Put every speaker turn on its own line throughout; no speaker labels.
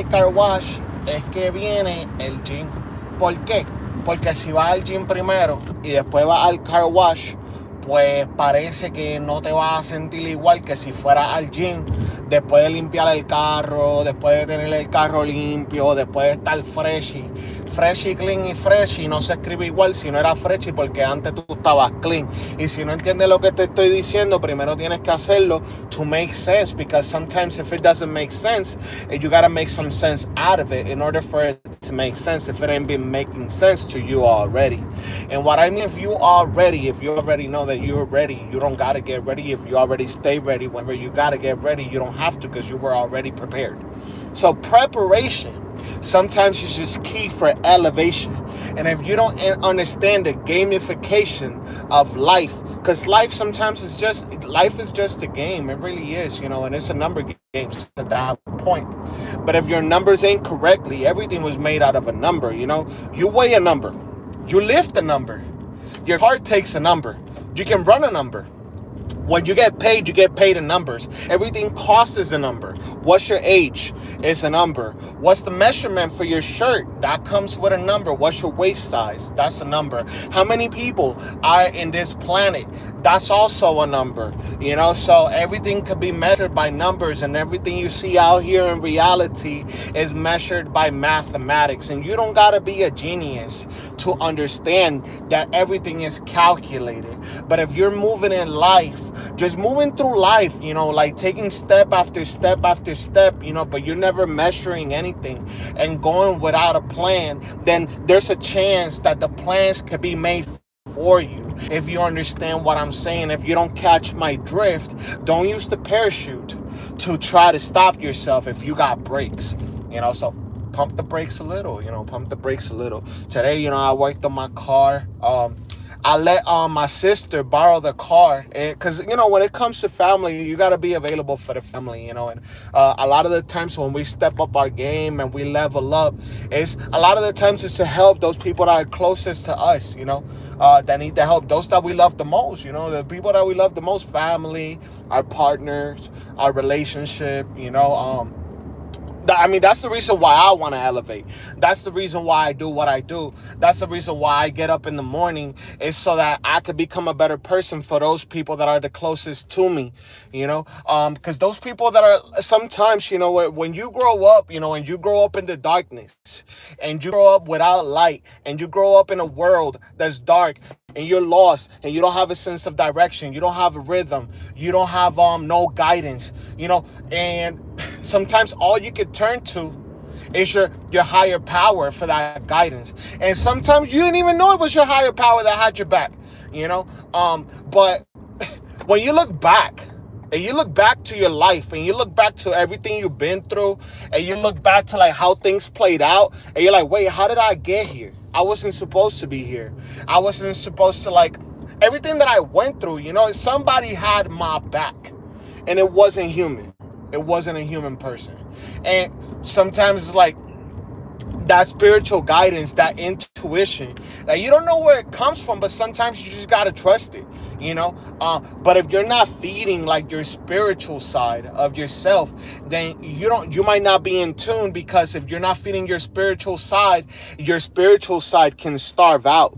el car wash es que viene el gym. ¿Por qué? Porque si vas al gym primero y después vas al car wash, pues parece que no te vas a sentir igual que si fueras al gym después de limpiar el carro, después de tener el carro limpio, después de estar freshy, clean y freshy no se escribe igual si no era freshy porque antes tú estabas clean. Y si no entiendes lo que te estoy diciendo, primero tienes que hacerlo to make sense, because sometimes if it doesn't make sense, you gotta make some sense out of it in order for it to make sense if it ain't been making sense to you already. And what I mean, if you already know that you're ready, you don't gotta get ready. If you already stay ready, whenever you gotta get ready, you don't have to because you were already prepared. So preparation sometimes is just key for elevation. And if you don't understand the gamification of life, because life is just a game. It really is, and it's a number game at that point. But if your numbers ain't correctly, everything was made out of a number. You weigh a number, you lift a number, your heart takes a number, you can run a number. When you get paid in numbers. Everything costs a number. What's your age? It's a number. What's the measurement for your shirt? That comes with a number. What's your waist size? That's a number. How many people are in this planet? That's also a number. So everything could be measured by numbers, and everything you see out here in reality is measured by mathematics. And you don't gotta be a genius to understand that everything is calculated. But if you're moving in life, just moving through life, like taking step after step after step, but you're never measuring anything and going without a plan, then there's a chance that the plans could be made for you. If you understand what I'm saying, if you don't catch my drift, don't use the parachute to try to stop yourself if you got brakes, so pump the brakes a little, Today, I worked on my car. I let my sister borrow the car because, when it comes to family, you got to be available for the family, and a lot of the times when we step up our game and we level up, it's to help those people that are closest to us, that need the help, those that we love the most, the people that we love the most, family, our partners, our relationship, that's the reason why I want to elevate. That's the reason why I do what I do. That's the reason why I get up in the morning, is so that I could become a better person for those people that are the closest to me, because those people that are sometimes, when you grow up, and you grow up in the darkness and you grow up without light and you grow up in a world that's dark and you're lost and you don't have a sense of direction, you don't have a rhythm, you don't have no guidance, and sometimes all you could turn to is your higher power for that guidance. And sometimes you didn't even know it was your higher power that had your back, but when you look back and you look back to your life and you look back to everything you've been through and you look back to like how things played out and you're like, wait, how did I get here? I wasn't supposed to be here. I wasn't supposed to, everything that I went through, somebody had my back, and it wasn't human. It wasn't a human person. And sometimes it's like that spiritual guidance, that intuition, that you don't know where it comes from, but sometimes you just got to trust it, but if you're not feeding like your spiritual side of yourself, then you might not be in tune, because if you're not feeding your spiritual side can starve out.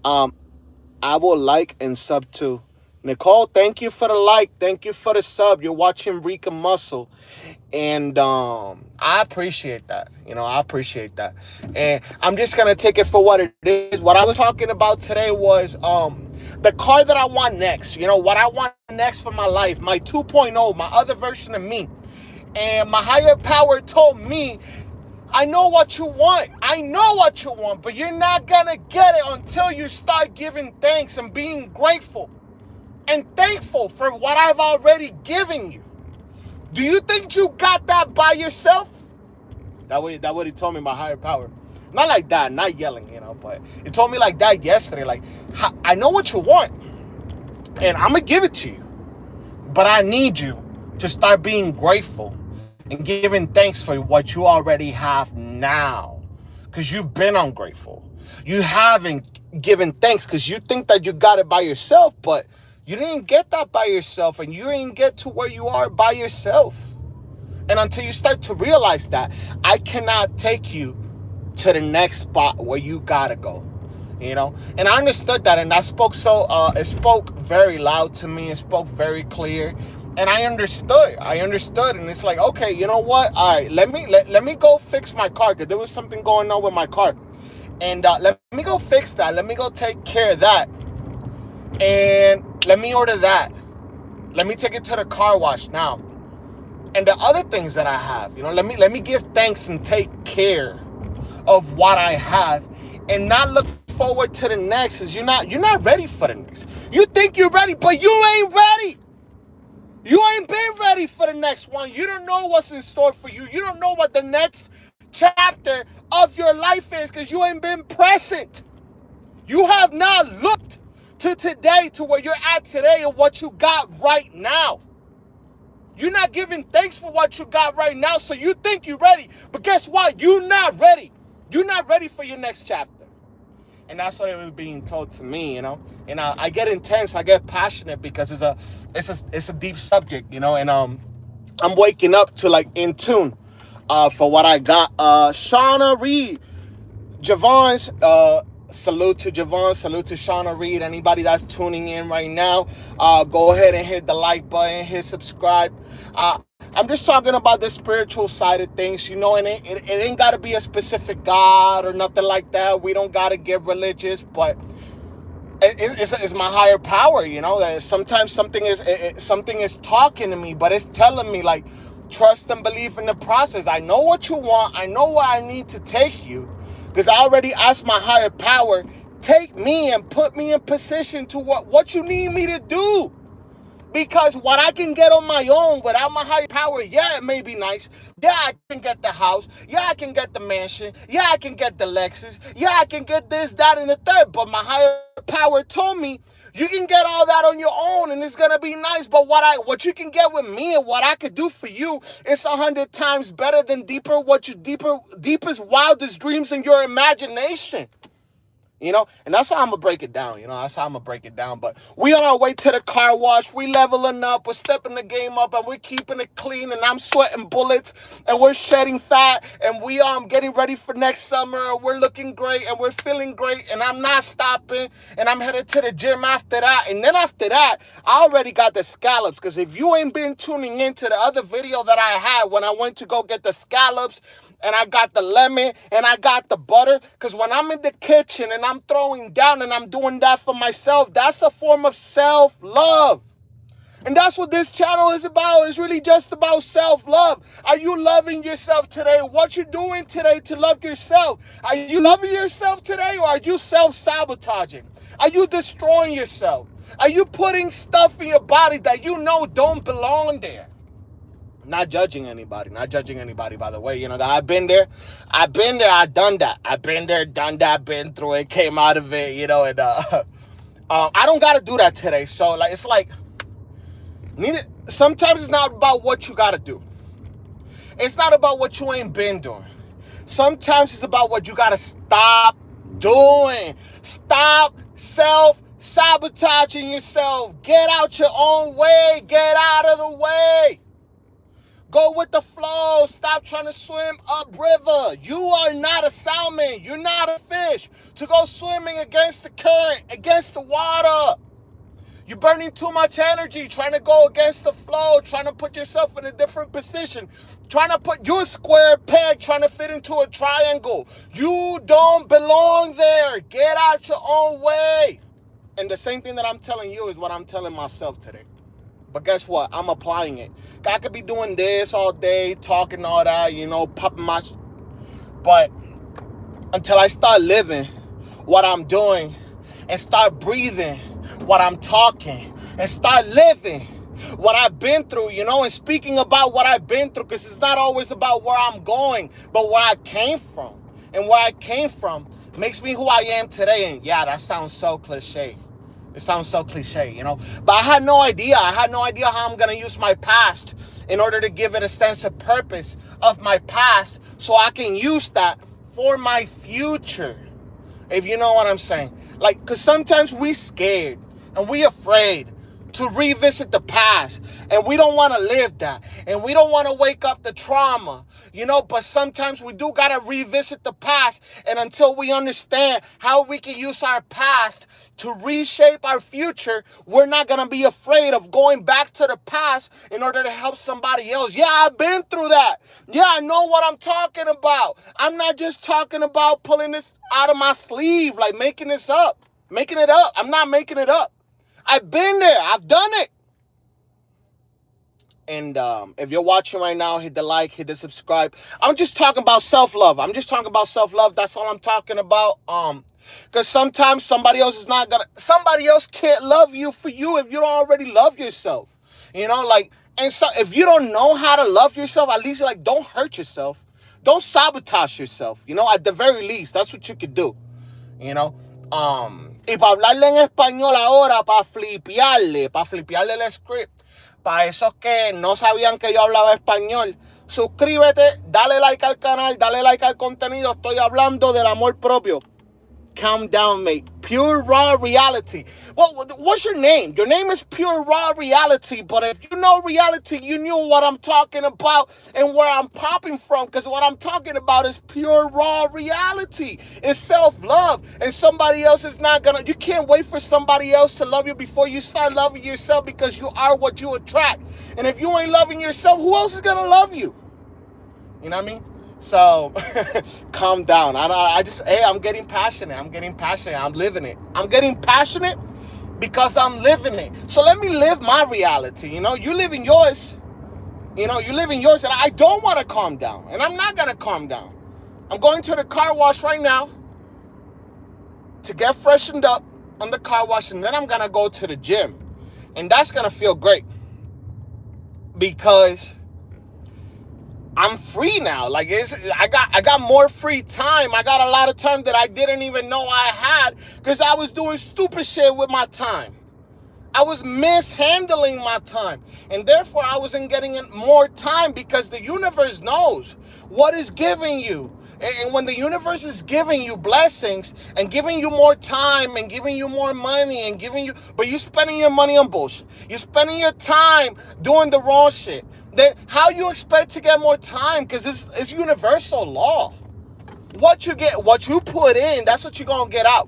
I will like and sub too. Nicole, thank you for the like. Thank you for the sub. You're watching Rika Muscle. And I appreciate that. I appreciate that. And I'm just going to take it for what it is. What I was talking about today was the car that I want next. What I want next for my life. My 2.0, my other version of me. And my higher power told me, I know what you want. But you're not going to get it until you start giving thanks and being grateful and thankful for what I've already given you. Do you think you got that by yourself? That what he told me, my higher power. Not like that, not yelling, but he told me like that yesterday. Like, I know what you want, and I'm going to give it to you. But I need you to start being grateful and giving thanks for what you already have now. Because you've been ungrateful. You haven't given thanks because you think that you got it by yourself, but you didn't get that by yourself, and you didn't get to where you are by yourself. And until you start to realize that, I cannot take you to the next spot where you gotta go. And I understood that, and that it spoke very loud to me. It spoke very clear, and I understood, and it's like, okay, you know what? All right, let me go fix my car, because there was something going on with my car, and let me go fix that. Let me go take care of that, and let me order that. Let me take it to the car wash now, and the other things that I have, let me give thanks and take care of what I have, and not look forward to the next, because you're not ready for the next. You think you're ready, but you ain't ready. You ain't been ready for the next one. You don't know what's in store for you. You don't know what the next chapter of your life is, because you ain't been present. You have not looked to today, to where you're at today, and what you got right now. You're not giving thanks for what you got right now, so you think you're ready. But guess what? You're not ready. You're not ready for your next chapter. And that's what it was being told to me, And I get intense, I get passionate, because it's a deep subject, And I'm waking up to, like, in tune for what I got. Shauna Reed, Javon's, salute to Javon, salute to Shauna Reed. Anybody that's tuning in right now, go ahead and hit the like button, hit subscribe. I'm just talking about the spiritual side of things, and it ain't got to be a specific God or nothing like that. We don't got to get religious, but it's my higher power, that sometimes something is talking to me, but it's telling me, like, trust and believe in the process. I know what you want. I know where I need to take you, because I already asked my higher power, take me and put me in position to what you need me to do. Because what I can get on my own without my higher power, yeah, it may be nice. Yeah, I can get the house. Yeah, I can get the mansion. Yeah, I can get the Lexus. Yeah, I can get this, that, and the third. But my higher power told me, you can get all that on your own, and it's gonna be nice. But what you can get with me and what I could do for you is 100 times better than deepest, wildest dreams in your imagination. And that's how I'm going to break it down. That's how I'm going to break it down. But we on our way to the car wash. We leveling up. We're stepping the game up, and we're keeping it clean. And I'm sweating bullets, and we're shedding fat. And we getting ready for next summer. We're looking great, and we're feeling great. And I'm not stopping. And I'm headed to the gym after that. And then after that, I already got the scallops. Because if you ain't been tuning into the other video that I had when I went to go get the scallops, and I got the lemon, and I got the butter, because when I'm in the kitchen and I'm throwing down and I'm doing that for myself, that's a form of self-love. And that's what this channel is about. It's really just about self-love. Are you loving yourself today? What you doing today to love yourself? Are you loving yourself today, or are you self-sabotaging? Are you destroying yourself? Are you putting stuff in your body that you know don't belong there? Not judging anybody, by the way. I've been there, I've done that. I've been there, done that, been through it, came out of it, and I don't got to do that today. So, sometimes it's not about what you got to do. It's not about what you ain't been doing. Sometimes it's about what you got to stop doing. Stop self-sabotaging yourself. Get out your own way. Get out of the way. Go with the flow. Stop trying to swim upriver. You are not a salmon. You're not a fish to go swimming against the current, against the water. You're burning too much energy trying to go against the flow, trying to put yourself in a different position, trying to put your square peg, trying to fit into a triangle. You don't belong there. Get out your own way. And the same thing that I'm telling you is what I'm telling myself today. But guess what? I'm applying it. I could be doing this all day, talking all that, popping my... But until I start living what I'm doing and start breathing what I'm talking and start living what I've been through, and speaking about what I've been through, because it's not always about where I'm going, but where I came from. And where I came from makes me who I am today. And yeah, that sounds so cliche. It sounds so cliche, But I had no idea. I had no idea how I'm going to use my past in order to give it a sense of purpose of my past so I can use that for my future. If you know what I'm saying. Because sometimes we scared and we afraid to revisit the past. And we don't want to live that. And we don't want to wake up the trauma. But sometimes we do got to revisit the past. And until we understand how we can use our past to reshape our future, we're not going to be afraid of going back to the past in order to help somebody else. Yeah, I've been through that. Yeah, I know what I'm talking about. I'm not just talking about pulling this out of my sleeve, like making it up. I'm not making it up. I've been there. I've done it. And if you're watching right now, hit the like, hit the subscribe. I'm just talking about self-love. That's all I'm talking about. Because sometimes somebody else can't love you for you if you don't already love yourself. And so if you don't know how to love yourself, at least don't hurt yourself. Don't sabotage yourself. At the very least, that's what you could do. Y para hablarle en español ahora, para flipearle el script, para esos que no sabían que yo hablaba español, suscríbete, dale like al canal, dale like al contenido. Estoy hablando del amor propio. Calm down, mate. Pure Raw Reality. Well, what's your name? Your name is Pure Raw Reality, but if you know reality, you knew what I'm talking about and where I'm popping from, because what I'm talking about is pure raw reality. It's self-love, and somebody else is not gonna, you can't wait for somebody else to love you before you start loving yourself, because you are what you attract. And if you ain't loving yourself, who else is gonna love you? You know what I mean? So, calm down. I'm getting passionate. I'm living it. I'm getting passionate because I'm living it. So let me live my reality. You live in yours. And I don't want to calm down. And I'm not going to calm down. I'm going to the car wash right now to get freshened up on the car wash. And then I'm going to go to the gym. And that's going to feel great. Because I'm free now. I got more free time. I got a lot of time that I didn't even know I had because I was doing stupid shit with my time. I was mishandling my time. And therefore, I wasn't getting more time because the universe knows what is giving you. And when the universe is giving you blessings and giving you more time and giving you more money but you're spending your money on bullshit. You're spending your time doing the wrong shit. Then how you expect to get more time? Because it's universal law. What you put in, that's what you're gonna get out.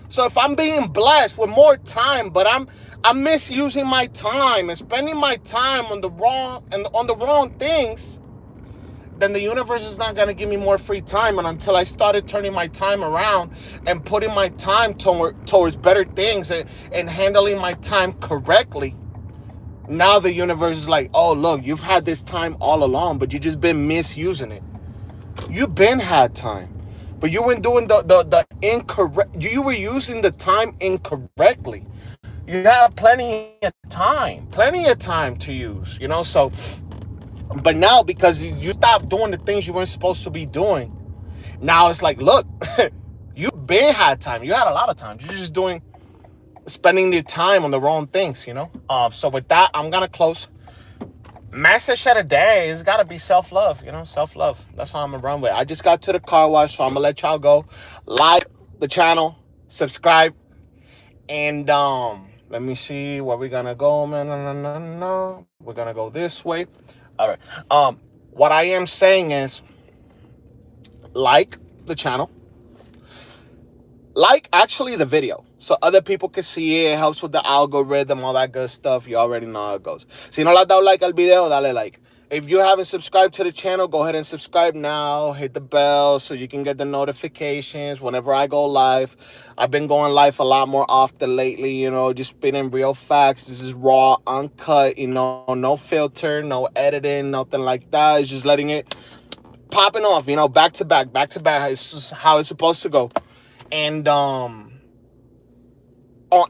So if I'm being blessed with more time, but I'm misusing my time and spending my time on the wrong things, then the universe is not gonna give me more free time. And until I started turning my time around and putting my time towards better things and handling my time correctly, now the universe is like, oh, look, you've had this time all along, but you just been misusing it. You've been had time, but you were doing the incorrect. You were using the time incorrectly. You have plenty of time to use, So, but now because you stopped doing the things you weren't supposed to be doing, now it's like, look, you've been had time. You had a lot of time. You're just spending your time on the wrong things, So with that, I'm gonna close. Message of the day has got to be self-love, self-love. That's how I'm gonna run with. I just got to the car wash, so I'm gonna let y'all go. Like the channel, subscribe, and let me see where we're gonna go. No. We're gonna go this way. All right. What I am saying is, like the channel. Like actually the video so other people can see it. It helps with the algorithm, all that good stuff. You already know how it goes. Si no le has dado like al video, dale like. If you haven't subscribed to the channel, go ahead and subscribe now. Hit the bell so you can get the notifications whenever I go live. I've been going live a lot more often lately, just spitting real facts. This is raw, uncut, no filter, no editing, nothing like that. It's just letting it popping off, back to back. It's just how it's supposed to go. And on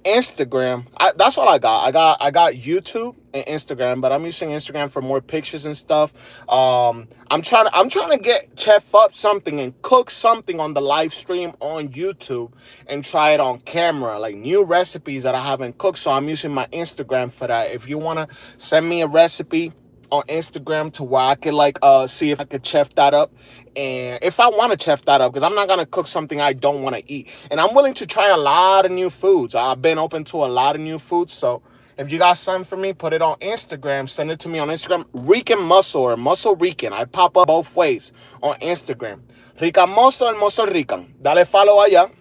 Instagram, that's all I got. I got YouTube and Instagram, but I'm using Instagram for more pictures and stuff. I'm trying to get chef up something and cook something on the live stream on YouTube and try it on camera, like new recipes that I haven't cooked. So I'm using my Instagram for that. If you want to send me a recipe on Instagram to where I could see if I could chef that up. And if I want to chef that up, because I'm not going to cook something I don't want to eat. And I'm willing to try a lot of new foods. I've been open to a lot of new foods. So If you got something for me, put it on Instagram. Send it to me on Instagram. Rican Muscle or Muscle Rican. I pop up both ways on Instagram. Rican Muscle and Muscle Rican. Dale follow allá,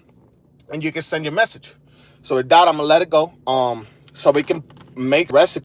and you can send your message. So with that, I'm gonna let it go. So we can make recipe.